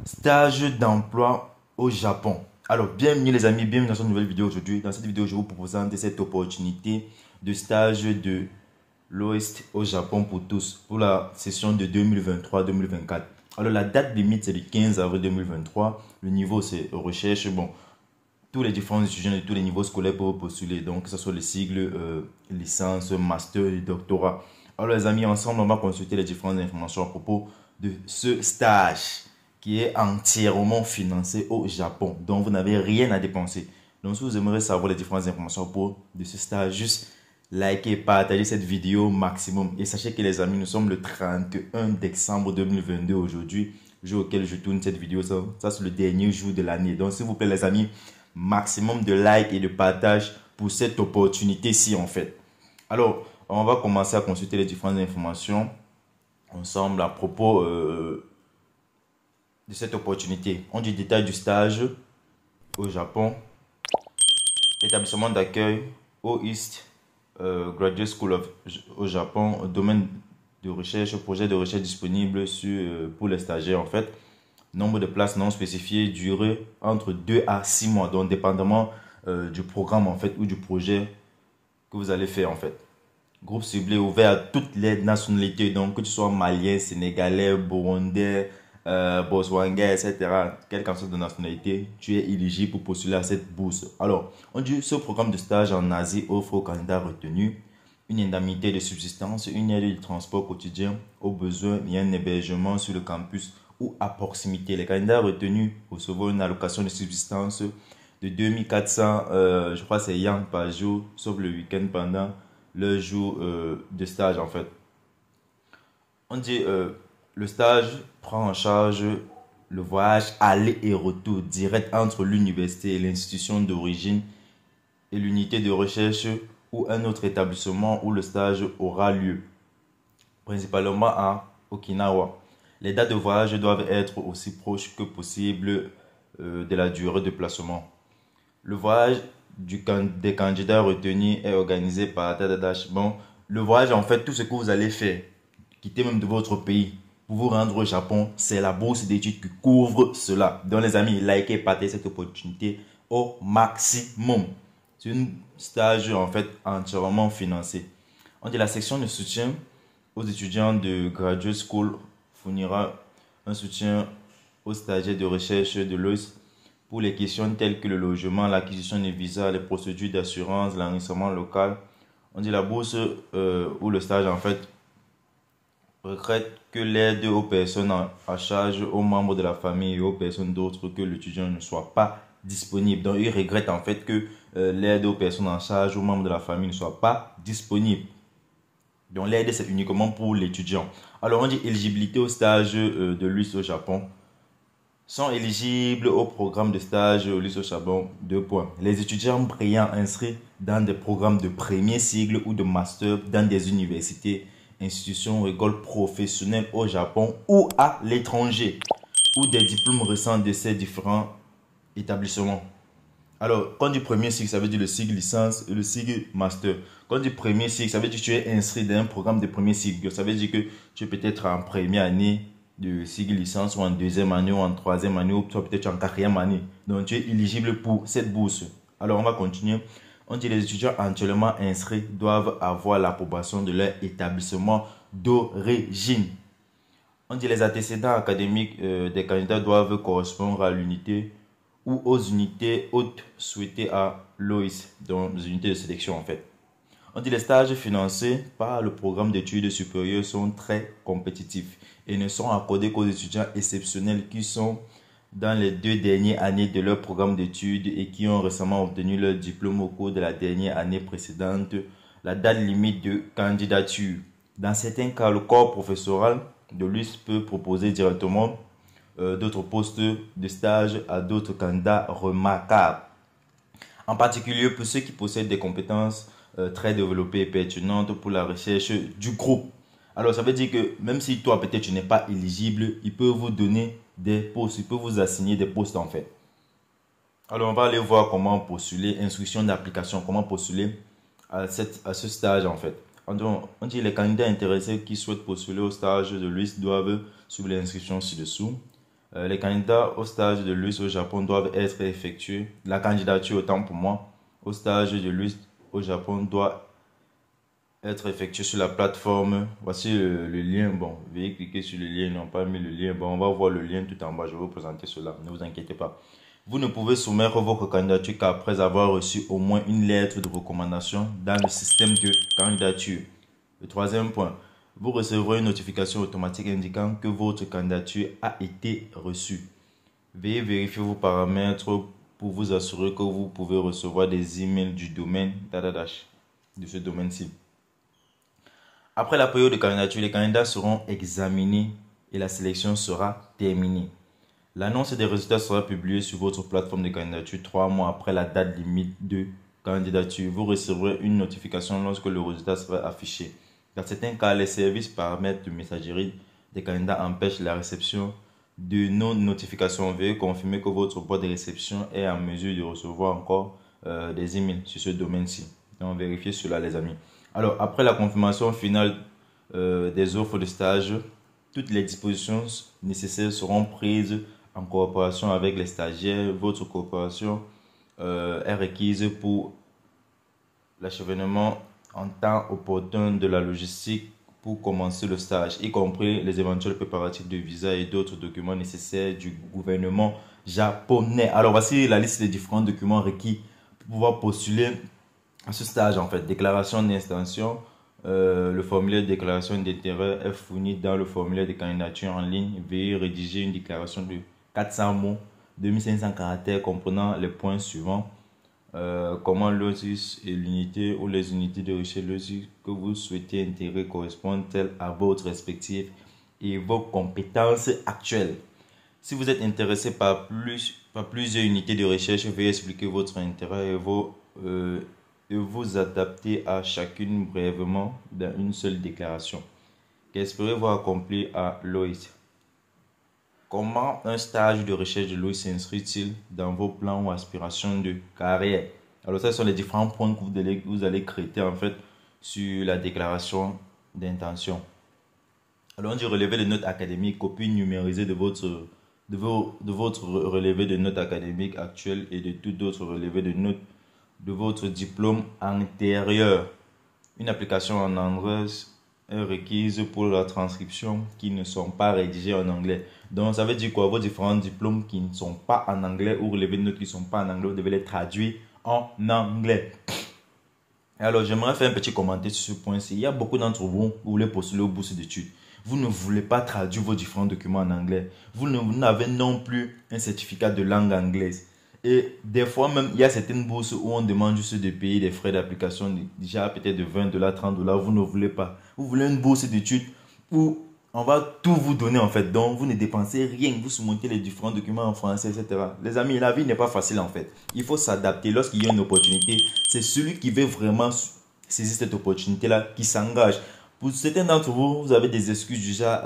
Stage d'emploi au Japon. Alors, bienvenue les amis, bienvenue dans cette nouvelle vidéo aujourd'hui. Dans cette vidéo, je vous présente cette opportunité de stage de l'Ouest au Japon pour tous, pour la session de 2023-2024. Alors, la date limite, c'est le 15 avril 2023. Le niveau, c'est recherche. Bon, tous les différents étudiants de tous les niveaux scolaires peuvent postuler. Donc, que ce soit le sigle, licence, master et doctorat. Alors, les amis, ensemble, on va consulter les différentes informations à propos de ce stage qui est entièrement financé au Japon. Donc, vous n'avez rien à dépenser. Donc, si vous aimeriez savoir les différentes informations à propos de ce stage, juste likez et partagez cette vidéo maximum. Et sachez que les amis, nous sommes le 31 décembre 2022 aujourd'hui, jour auquel je tourne cette vidéo. Ça c'est le dernier jour de l'année. Donc, s'il vous plaît, les amis, maximum de likes et de partage pour cette opportunité-ci en fait. Alors, on va commencer à consulter les différentes informations ensemble à propos de cette opportunité. On dit détail du stage au Japon. Établissement d'accueil au East Graduate School au Japon. Domaine de recherche, projet de recherche disponible pour les stagiaires en fait. Nombre de places non spécifiées, durée entre 2 à 6 mois, donc dépendamment du programme en fait ou du projet que vous allez faire en fait. Groupe ciblé ouvert à toutes les nationalités, donc que tu sois malien, sénégalais, burundais, botswanais, etc. Quelle qu'en soit de nationalité, tu es éligible pour postuler à cette bourse. Alors, on dit ce programme de stage en Asie offre aux candidats retenus une indemnité de subsistance, une aide de transport quotidien aux besoins et un hébergement sur le campus ou à proximité. Les candidats retenus recevront une allocation de subsistance de 2400, je crois c'est yang par jour, sauf le week-end pendant le jour de stage en fait. On dit le stage prend en charge le voyage aller et retour direct entre l'université et l'institution d'origine et l'unité de recherche ou un autre établissement où le stage aura lieu, principalement à Okinawa. Les dates de voyage doivent être aussi proches que possible de la durée de placement. Le voyage des candidats retenus est organisé par Tadadash. Bon, le voyage, en fait, tout ce que vous allez faire, quitter même de votre pays pour vous rendre au Japon, c'est la bourse d'études qui couvre cela. Donc, les amis, likez et partagez cette opportunité au maximum. C'est un stage, en fait, entièrement financé. On dit la section de soutien aux étudiants de Graduate School fournira un soutien aux stagiaires de recherche de l'OIS pour les questions telles que le logement, l'acquisition des visas, les procédures d'assurance, l'enregistrement local. On dit la bourse ou le stage en fait regrette que l'aide aux personnes à charge, aux membres de la famille et aux personnes d'autres que l'étudiant ne soit pas disponible. Donc il regrette en fait que l'aide aux personnes en charge, aux membres de la famille ne soit pas disponible. Donc l'aide c'est uniquement pour l'étudiant. Alors on dit éligibilité au stage de l'UIS au Japon. Sont éligibles au programme de stage au lycée Chabon. 2 points. Les étudiants brillants inscrits dans des programmes de premier cycle ou de master dans des universités, institutions ou écoles professionnelles au Japon ou à l'étranger, ou des diplômes récents de ces différents établissements. Alors, quand on dit premier cycle, ça veut dire le cycle licence et le cycle master. Quand on dit premier cycle, ça veut dire que tu es inscrit dans un programme de premier cycle. Ça veut dire que tu es peut-être en première année de cycle licence ou en deuxième année ou en troisième année ou peut-être en quatrième année. Donc, tu es éligible pour cette bourse. Alors, on va continuer. On dit que les étudiants actuellement inscrits doivent avoir l'approbation de leur établissement d'origine. On dit que les antécédents académiques des candidats doivent correspondre à l'unité ou aux unités hautes souhaitées à l'OIS, donc les unités de sélection en fait. On dit que les stages financés par le programme d'études supérieures sont très compétitifs et ne sont accordés qu'aux étudiants exceptionnels qui sont dans les 2 dernières années de leur programme d'études et qui ont récemment obtenu leur diplôme au cours de la dernière année précédente, la date limite de candidature. Dans certains cas, le corps professoral de l'UIS peut proposer directement d'autres postes de stage à d'autres candidats remarquables. En particulier pour ceux qui possèdent des compétences très développées et pertinentes pour la recherche du groupe. Alors ça veut dire que même si toi peut-être tu n'es pas éligible, il peut vous donner des postes, il peut vous assigner des postes en fait. Alors on va aller voir comment postuler, instruction d'application, comment postuler à ce stage en fait. On dit les candidats intéressés qui souhaitent postuler au stage de l'UIS doivent suivre l'inscription ci-dessous. Les candidats au stage de l'UIS au Japon doivent être effectués. La candidature, autant pour moi, au stage de l'UIS au Japon doit être effectuée sur la plateforme. Voici le lien. Bon, veuillez cliquer sur le lien. Ils n'ont pas mis le lien. Bon, on va voir le lien tout en bas. Je vais vous présenter cela. Ne vous inquiétez pas. Vous ne pouvez soumettre votre candidature qu'après avoir reçu au moins une lettre de recommandation dans le système de candidature. Le troisième point, vous recevrez une notification automatique indiquant que votre candidature a été reçue. Veuillez vérifier vos paramètres pour vous assurer que vous pouvez recevoir des emails du domaine de ce domaine-ci. Après la période de candidature, les candidats seront examinés et la sélection sera terminée. L'annonce des résultats sera publiée sur votre plateforme de candidature 3 mois après la date limite de candidature. Vous recevrez une notification lorsque le résultat sera affiché. Dans certains cas, les services paramètres de messagerie des candidats empêchent la réception de nos notifications. Veuillez confirmer que votre boîte de réception est en mesure de recevoir encore des emails sur ce domaine-ci. Donc, vérifiez cela, les amis. Alors, après la confirmation finale des offres de stage, toutes les dispositions nécessaires seront prises en coopération avec les stagiaires. Votre coopération est requise pour l'achèvement en temps opportun de la logistique pour commencer le stage, y compris les éventuels préparatifs de visa et d'autres documents nécessaires du gouvernement japonais. Alors, voici la liste des différents documents requis pour pouvoir postuler à ce stage. En fait, déclaration d'intention. Le formulaire de déclaration d'intérêt est fourni dans le formulaire de candidature en ligne. Veuillez rédiger une déclaration de 400 mots, 2500 caractères comprenant les points suivants. Comment l'OSIS et l'unité ou les unités de recherche LOSIS que vous souhaitez intégrer correspondent-elles à votre respectif et vos compétences actuelles. Si vous êtes intéressé par plusieurs unités de recherche, veuillez expliquer votre intérêt et vous adapter à chacune brièvement dans une seule déclaration. Qu'espérez-vous accomplir à l'OIS? Comment un stage de recherche de l'OIS s'inscrit-il dans vos plans ou aspirations de carrière? Alors, ce sont les différents points que vous allez créer en fait sur la déclaration d'intention. Alors, on dit relevé de notes académiques, copie numérisée de votre relevé de notes académiques actuel et de tout autre relevé de notes de votre diplôme antérieur. Une application en anglais est requise pour la transcription qui ne sont pas rédigés en anglais. Donc, ça veut dire quoi? Vos différents diplômes qui ne sont pas en anglais ou relevés de notes qui ne sont pas en anglais, vous devez les traduire en anglais. Alors, j'aimerais faire un petit commentaire sur ce point-ci. Il y a beaucoup d'entre vous, vous voulez postuler aux bourses d'études. Vous ne voulez pas traduire vos différents documents en anglais. Vous n'avez non plus un certificat de langue anglaise. Et des fois même, il y a certaines bourses où on demande juste de payer des frais d'application, déjà peut-être de 20 $, 30 $. Vous ne voulez pas. Vous voulez une bourse d'études où on va tout vous donner en fait. Donc, vous ne dépensez rien. Vous soumettez les différents documents en français, etc. Les amis, la vie n'est pas facile en fait. Il faut s'adapter. Lorsqu'il y a une opportunité, c'est celui qui veut vraiment saisir cette opportunité-là qui s'engage. Pour certains d'entre vous, vous avez des excuses du genre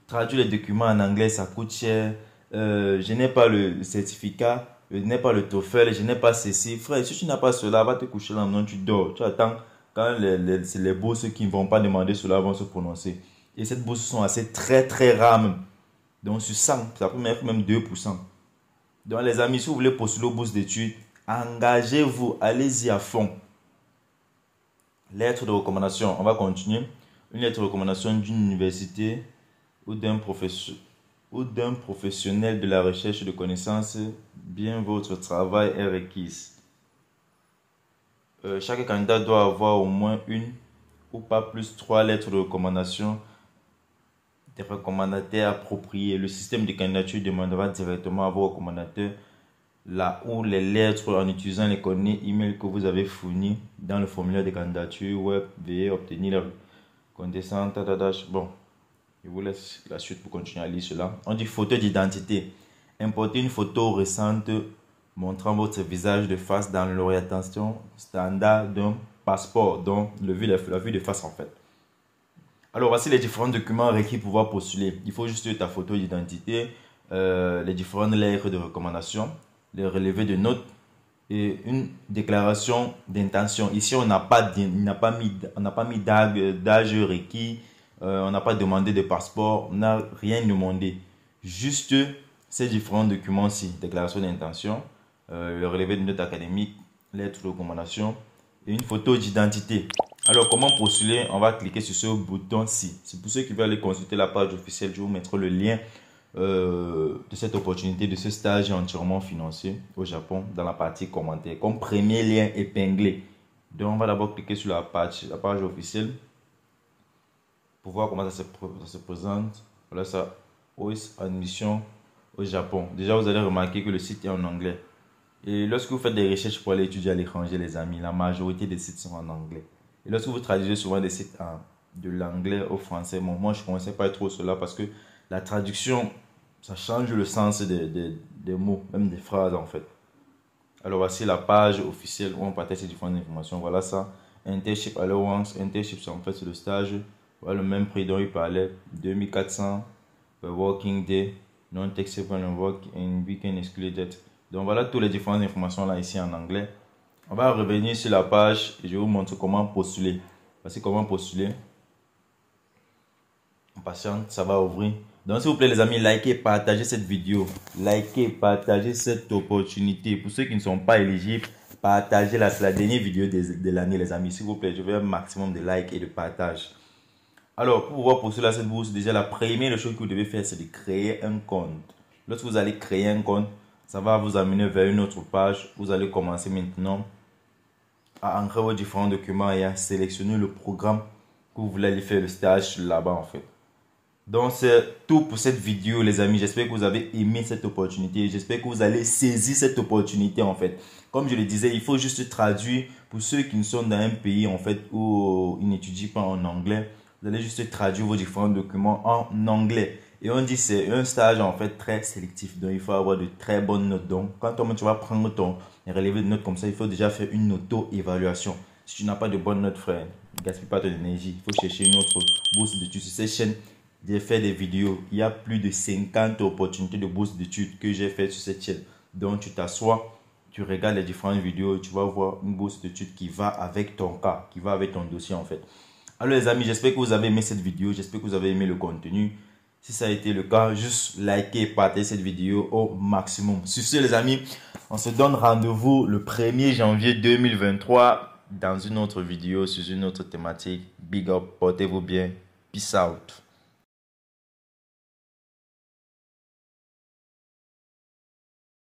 traduire les documents en anglais, ça coûte cher. Je n'ai pas le certificat. Je n'ai pas le TOEFL, je n'ai pas ceci. Frère, si tu n'as pas cela, va te coucher là, non, tu dors. Tu attends quand les bourses qui ne vont pas demander cela vont se prononcer. Et ces bourses sont assez très rares même. Donc sur 100, ça peut mettre même 2%. Donc les amis, si vous voulez postuler aux bourses d'études, engagez-vous, allez-y à fond. Lettre de recommandation, on va continuer. Une lettre de recommandation d'une université ou d'un professionnel de la recherche de connaissances, bien votre travail est requis. Chaque candidat doit avoir au moins une ou pas plus 3 lettres de recommandation des recommandataires appropriés. Le système de candidature demandera directement à vos recommandateurs là où les lettres en utilisant les coordonnées email que vous avez fournies dans le formulaire de candidature web. Veuillez obtenir la connaissance. Bon. Je vous laisse la suite pour continuer à lire cela. On dit photo d'identité. Importez une photo récente montrant votre visage de face dans l'orientation standard d'un passeport, donc la vue de face en fait. Alors voici les différents documents requis pour pouvoir postuler. Il faut juste ta photo d'identité, les différentes lettres de recommandation, les relevés de notes et une déclaration d'intention. Ici on n'a pas mis d'âge requis. On n'a pas demandé de passeport, on n'a rien demandé. juste ces différents documents-ci, déclaration d'intention, le relevé de notes académiques, lettre de recommandation et une photo d'identité. Alors, comment postuler? On va cliquer sur ce bouton-ci. C'est pour ceux qui veulent aller consulter la page officielle. Je vous mettrai le lien de cette opportunité, de ce stage entièrement financé au Japon dans la partie commentaires, comme premier lien épinglé. Donc, on va d'abord cliquer sur la page officielle pour voir comment ça se présente. Voilà ça, OIS Admission au Japon. Déjà, vous allez remarquer que le site est en anglais. Et lorsque vous faites des recherches pour aller étudier à l'étranger, les amis, la majorité des sites sont en anglais. Et lorsque vous traduisez souvent des sites de l'anglais au français, bon, moi je ne connaissais pas trop cela parce que la traduction, ça change le sens des mots, même des phrases en fait. Alors voici la page officielle où on partage ces différentes informations. Voilà ça. Internship allowance. Internship, c'est en fait le stage. Voilà le même prix dont il parlait. 2400 per working day. Non-taxable work and weekend excluded. Donc voilà toutes les différentes informations là ici en anglais. On va revenir sur la page et je vais vous montrer comment postuler. Voici comment postuler. On patiente, ça va ouvrir. Donc s'il vous plaît les amis, likez, partagez cette vidéo. Likez, partagez cette opportunité. Pour ceux qui ne sont pas éligibles, partagez-la. C'est la dernière vidéo de l'année les amis. S'il vous plaît, je veux un maximum de likes et de partage. Alors pour pouvoir postuler à cette bourse, déjà la première chose que vous devez faire, c'est de créer un compte. Lorsque vous allez créer un compte, ça va vous amener vers une autre page. Vous allez commencer maintenant à entrer vos différents documents et à sélectionner le programme que vous voulez aller faire le stage là-bas en fait. Donc c'est tout pour cette vidéo les amis. J'espère que vous avez aimé cette opportunité. J'espère que vous allez saisir cette opportunité en fait. Comme je le disais, il faut juste traduire pour ceux qui sont dans un pays en fait où ils n'étudient pas en anglais. Vous allez juste traduire vos différents documents en anglais. Et on dit c'est un stage en fait très sélectif. Donc il faut avoir de très bonnes notes. Donc quand tu vas prendre ton relevé de notes comme ça, il faut déjà faire une auto-évaluation. Si tu n'as pas de bonnes notes frère, ne gaspille pas ton énergie. Il faut chercher une autre bourse d'études sur cette chaîne. J'ai fait des vidéos. Il y a plus de 50 opportunités de bourse d'études que j'ai fait sur cette chaîne. Donc, tu t'assois, tu regardes les différentes vidéos et tu vas voir une bourse d'études qui va avec ton cas, qui va avec ton dossier en fait. Alors les amis, j'espère que vous avez aimé cette vidéo. J'espère que vous avez aimé le contenu. Si ça a été le cas, juste likez et partagez cette vidéo au maximum. Sur ce les amis, on se donne rendez-vous le 1er janvier 2023 dans une autre vidéo sur une autre thématique. Big up, portez-vous bien. Peace out.